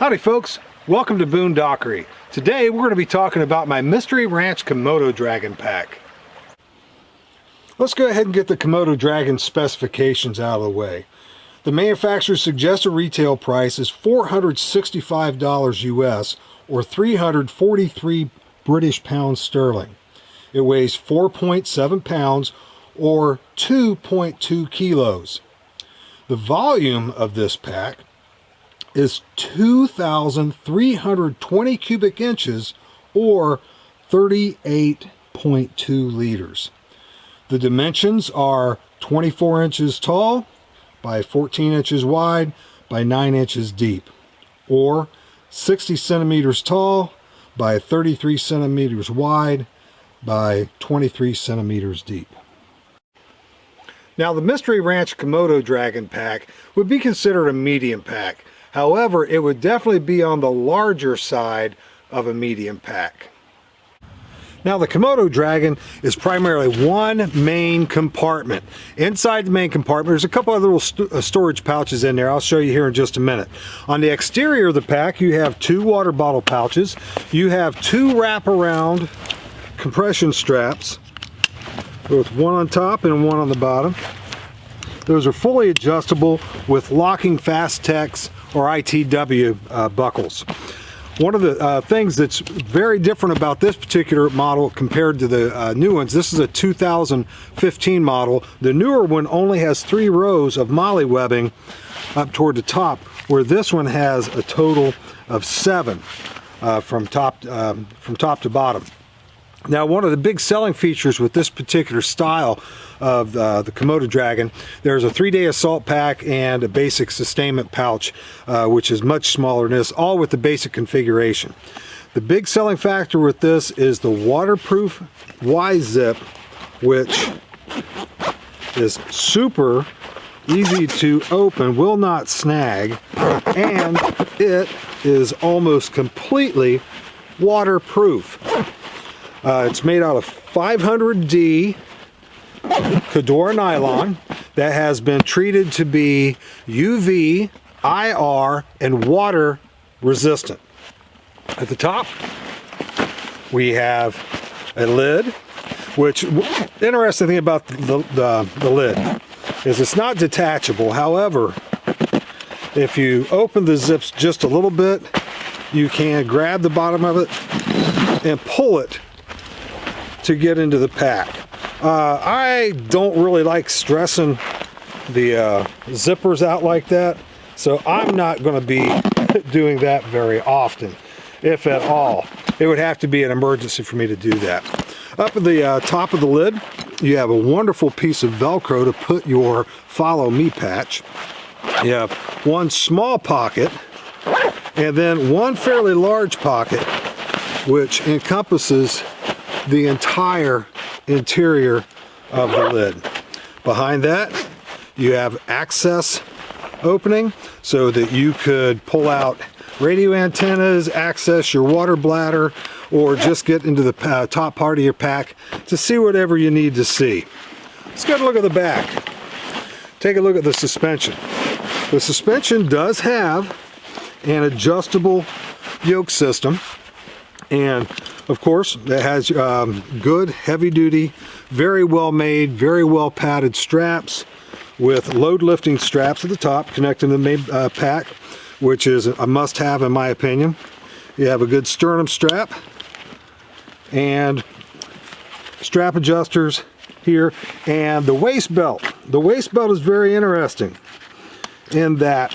Howdy folks, welcome to Boondockery. Today we're going to be talking about my Mystery Ranch Komodo Dragon pack. Let's go ahead and get the Komodo Dragon specifications out of the way. The manufacturer's suggested retail price is $465 US or 343 British pounds sterling. It weighs 4.7 pounds or 2.2 kilos. The volume of this pack is 2,320 cubic inches or 38.2 liters. The dimensions are 24 inches tall by 14 inches wide by 9 inches deep, or 60 centimeters tall by 33 centimeters wide by 23 centimeters deep. Now the Mystery Ranch Komodo Dragon pack would be considered a medium pack. However, it would definitely be on the larger side of a medium pack. Now the Komodo Dragon is primarily one main compartment. Inside the main compartment, there's a couple of little storage pouches in there. I'll show you here in just a minute. On the exterior of the pack, you have two water bottle pouches. You have two wraparound compression straps, both one on top and one on the bottom. Those are fully adjustable with locking Fastex or ITW buckles. One of the things that's very different about this particular model compared to the new ones, this is a 2015 model. The newer one only has 3 rows of molly webbing up toward the top, where this one has a total of 7 from top to bottom. Now, one of the big selling features with this particular style of the Komodo Dragon, there's a 3-day assault pack and a basic sustainment pouch, which is much smaller than this, all with the basic configuration. The big selling factor with this is the waterproof Y-zip, which is super easy to open, will not snag, and it is almost completely waterproof. It's made out of 500D Cordura nylon that has been treated to be UV, IR, and water resistant. At the top, we have a lid, which, the interesting thing about the lid is it's not detachable. However, if you open the zips just a little bit, you can grab the bottom of it and pull it to get into the pack. I don't really like stressing the zippers out like that, so I'm not going to be doing that very often, if at all. It would have to be an emergency for me to do that. Up at the top of the lid, you have a wonderful piece of Velcro to put your Follow Me patch. You have one small pocket, and then one fairly large pocket, which encompasses the entire interior of the lid. Behind that, you have access opening so that you could pull out radio antennas, access your water bladder, or just get into the top part of your pack to see whatever you need to see. Let's get a look at the back. Take a look at the suspension. The suspension does have an adjustable yoke system, and of course it has good heavy-duty, very well made, very well padded straps with load lifting straps at the top connecting the main pack, which is a must-have in my opinion. You have a good sternum strap and strap adjusters here, and the waist belt. The waist belt is very interesting in that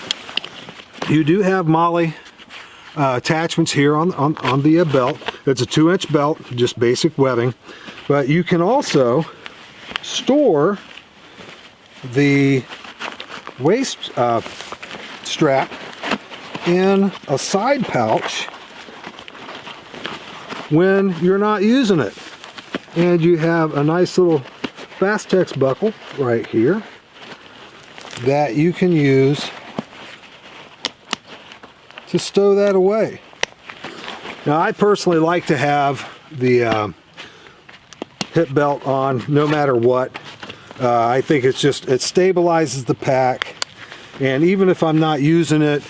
you do have molly attachments here on the belt. It's a 2-inch belt, just basic webbing, but you can also store the waist strap in a side pouch when you're not using it. And you have a nice little Fastex buckle right here that you can use to stow that away. Now, I personally like to have the hip belt on no matter what. I think it stabilizes the pack, and even if I'm not using it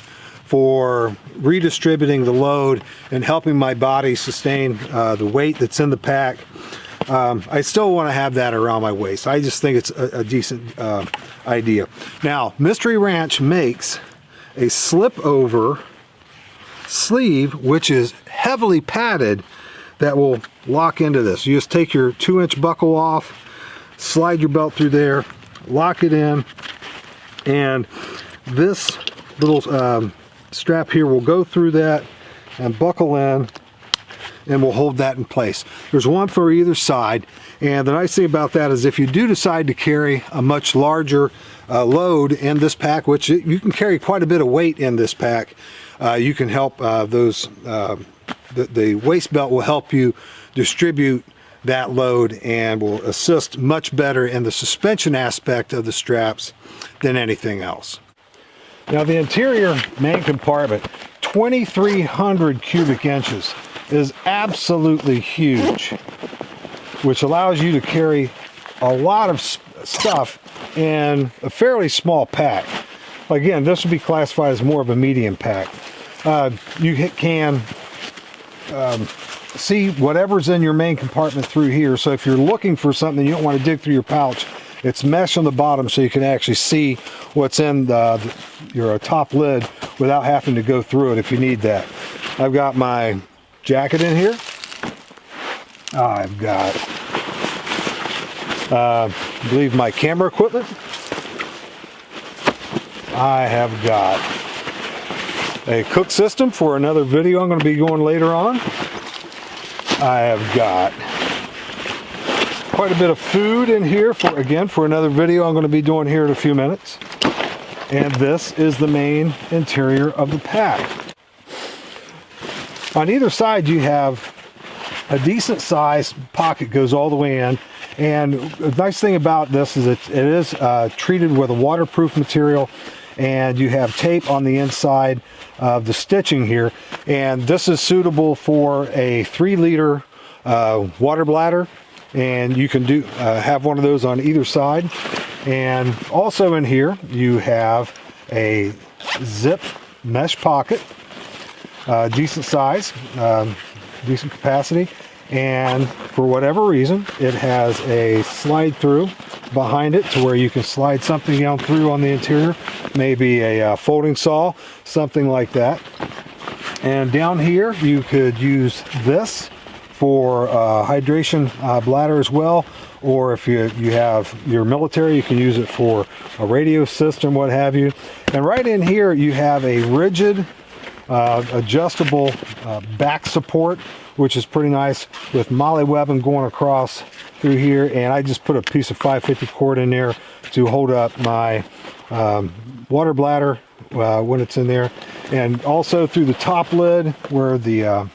for redistributing the load and helping my body sustain the weight that's in the pack. I still want to have that around my waist. I just think it's a decent idea. Now, Mystery Ranch makes a slip over sleeve, which is heavily padded, that will lock into this. You just take your 2-inch buckle off, slide your belt through there, lock it in, and this little strap here will go through that and buckle in, and we'll hold that in place. There's one for either side, and the nice thing about that is if you do decide to carry a much larger load in this pack, which you can carry quite a bit of weight in this pack, you can help the waist belt will help you distribute that load and will assist much better in the suspension aspect of the straps than anything else. Now, the interior main compartment, 2,300 cubic inches, is absolutely huge, which allows you to carry a lot of stuff in a fairly small pack. Again, this would be classified as more of a medium pack. You can see whatever's in your main compartment through here. So if you're looking for something, you don't want to dig through your pouch, it's mesh on the bottom so you can actually see what's in your top lid without having to go through it if you need that. I've got my jacket in here. I've got, I believe, my camera equipment. I have got a cook system for another video I'm going to be going later on. I have got quite a bit of food in here for another video I'm going to be doing here in a few minutes. And this is the main interior of the pack. On either side you have a decent sized pocket, goes all the way in, and the nice thing about this is it is treated with a waterproof material, and you have tape on the inside of the stitching here, and this is suitable for a 3-liter water bladder, and you can have one of those on either side. And also in here you have a zip mesh pocket, decent size, decent capacity, and for whatever reason it has a slide through behind it to where you can slide something down through on the interior, maybe a folding saw, something like that. And down here you could use this for hydration bladder as well, or if you have your military, you can use it for a radio system, what have you. And right in here you have a rigid adjustable back support, which is pretty nice, with molly webbing going across through here, and I just put a piece of 550 cord in there to hold up my water bladder when it's in there. And also through the top lid where the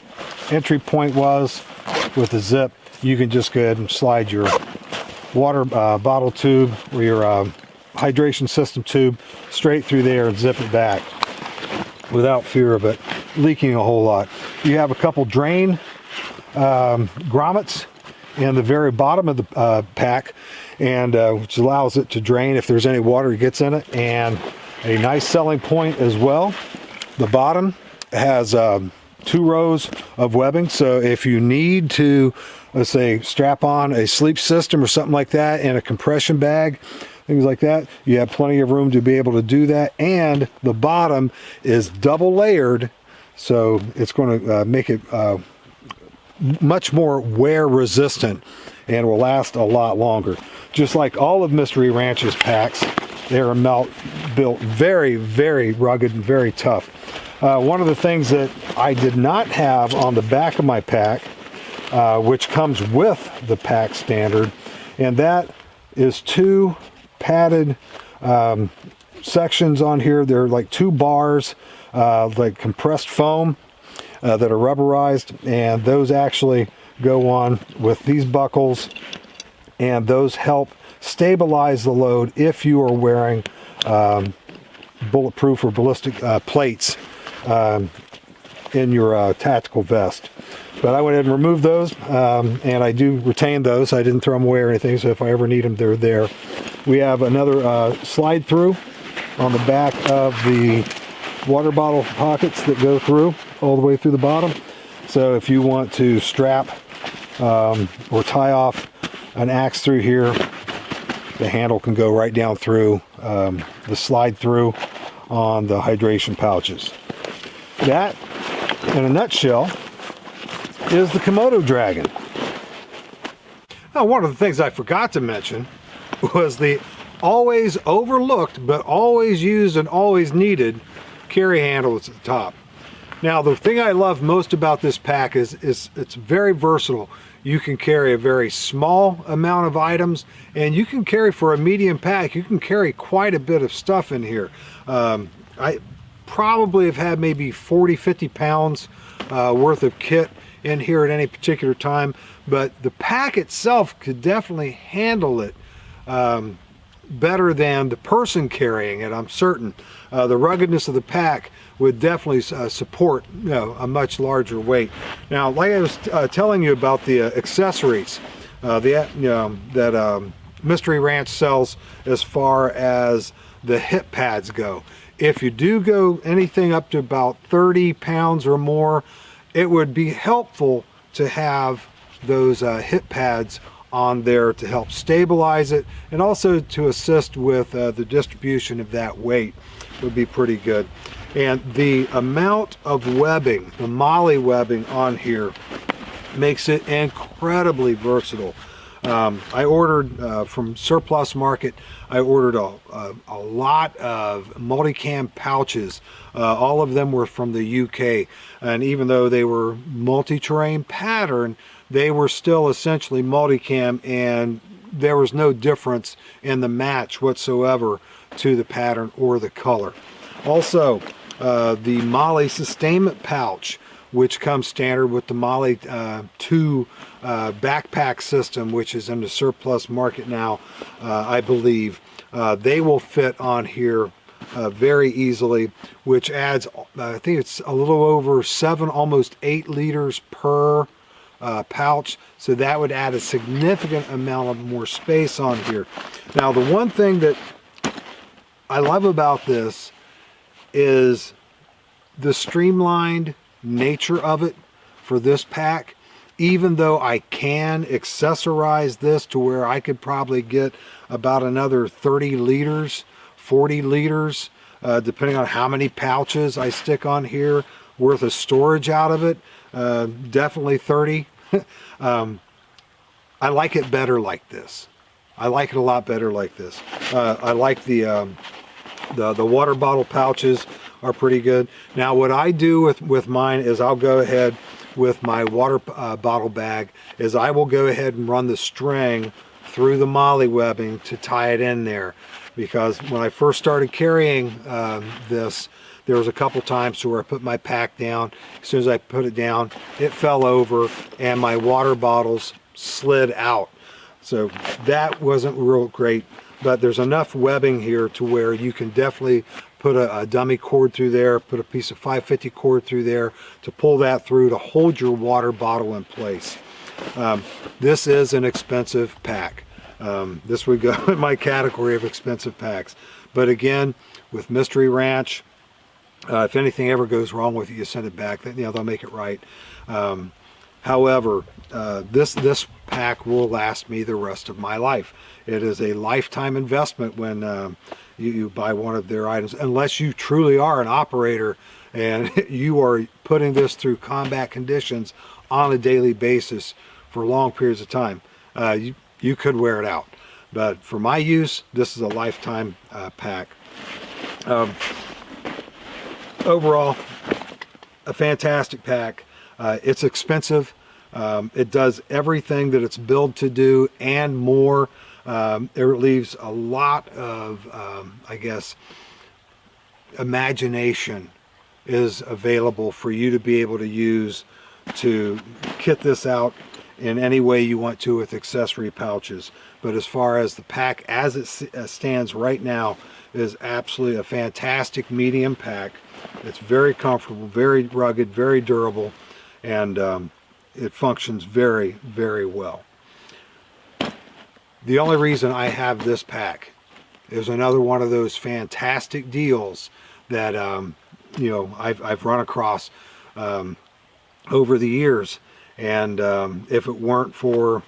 entry point was with the zip, you can just go ahead and slide your water bottle tube or your hydration system tube straight through there and zip it back without fear of it leaking a whole lot. You have a couple drain grommets in the very bottom of the pack, and which allows it to drain if there's any water that gets in it. And a nice selling point as well, the bottom has 2 rows of webbing, so if you need to, let's say, strap on a sleep system or something like that in a compression bag, things like that, you have plenty of room to be able to do that. And the bottom is double layered, so it's going to make it much more wear resistant and will last a lot longer. Just like all of Mystery Ranch's packs, they are built very, very rugged and very tough. One of the things that I did not have on the back of my pack, which comes with the pack standard, and that is 2 padded sections on here. They're like 2 bars, like compressed foam that are rubberized, and those actually go on with these buckles, and those help stabilize the load if you are wearing bulletproof or ballistic plates in your tactical vest. But I went ahead and removed those, and I do retain those. I didn't throw them away or anything, so if I ever need them, they're there. We have another slide through on the back of the water bottle pockets that go through all the way through the bottom. So if you want to strap or tie off an axe through here, the handle can go right down through the slide through on the hydration pouches. That, in a nutshell, is the Komodo Dragon. Now, one of the things I forgot to mention was the always overlooked but always used and always needed carry handle that's at the top. Now, the thing I love most about this pack is it's very versatile. You can carry a very small amount of items, and you can carry, for a medium pack, you can carry quite a bit of stuff in here. I probably have had maybe 40-50 pounds worth of kit in here at any particular time, but the pack itself could definitely handle it better than the person carrying it, I'm certain. The ruggedness of the pack would definitely support, you know, a much larger weight. Now, like I was telling you about the accessories that Mystery Ranch sells as far as the hip pads go. If you do go anything up to about 30 pounds or more, it would be helpful to have those hip pads on there to help stabilize it, and also to assist with the distribution of that weight would be pretty good. And the amount of webbing, the MOLLE webbing on here, makes it incredibly versatile. I ordered from Surplus Market, I ordered a lot of multicam pouches. All of them were from the UK, and even though they were multi-terrain pattern, they were still essentially multicam, and there was no difference in the match whatsoever to the pattern or the color. Also, the MOLLE sustainment pouch, which comes standard with the MOLLE 2 backpack system, which is in the Surplus Market now, I believe. They will fit on here very easily, which adds, I think it's a little over 7, almost 8 liters per pouch, so that would add a significant amount of more space on here. Now, the one thing that I love about this is the streamlined nature of it for this pack. Even though I can accessorize this to where I could probably get about another 30 liters, 40 liters, depending on how many pouches I stick on here worth of storage out of it, definitely 30. I like it better like this. I like it a lot better like this. I like the water bottle pouches are pretty good. Now, what I do with mine is I'll go ahead with my water bottle bag is I will go ahead and run the string through the MOLLE webbing to tie it in there, because when I first started carrying this, there was a couple times where I put my pack down. As soon as I put it down, it fell over and my water bottles slid out. So that wasn't real great, but there's enough webbing here to where you can definitely put a dummy cord through there, put a piece of 550 cord through there to pull that through to hold your water bottle in place. This is an expensive pack. This would go in my category of expensive packs. But again, with Mystery Ranch, if anything ever goes wrong with it, you send it back. They'll make it right. However, this pack will last me the rest of my life. It is a lifetime investment when you buy one of their items, unless you truly are an operator and you are putting this through combat conditions on a daily basis for long periods of time. You could wear it out, but for my use, this is a lifetime pack. Overall, a fantastic pack. It's expensive. It does everything that it's built to do and more. It leaves a lot of, I guess, imagination is available for you to be able to use to kit this out in any way you want to with accessory pouches. But as far as the pack as it stands right now, is absolutely a fantastic medium pack. It's very comfortable, very rugged, very durable, and it functions very, very well. The only reason I have this pack is another one of those fantastic deals that I've run across over the years. And if it weren't for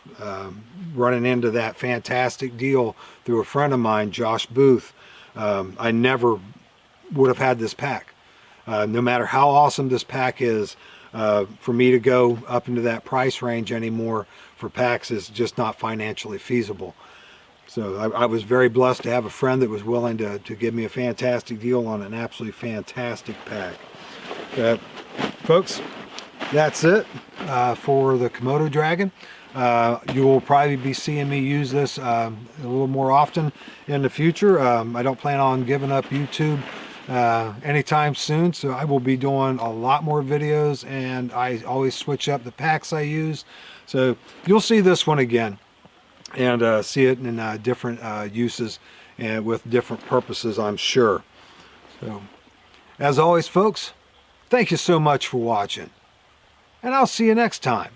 running into that fantastic deal through a friend of mine, Josh Booth, I never would have had this pack. No matter how awesome this pack is, for me to go up into that price range anymore for packs is just not financially feasible. So I was very blessed to have a friend that was willing to give me a fantastic deal on an absolutely fantastic pack. Folks, that's it for the Komodo Dragon. You will probably be seeing me use this a little more often in the future. I don't plan on giving up YouTube anytime soon, so I will be doing a lot more videos, and I always switch up the packs I use. So you'll see this one again and see it in different uses and with different purposes, I'm sure. So as always, folks, thank you so much for watching, and I'll see you next time.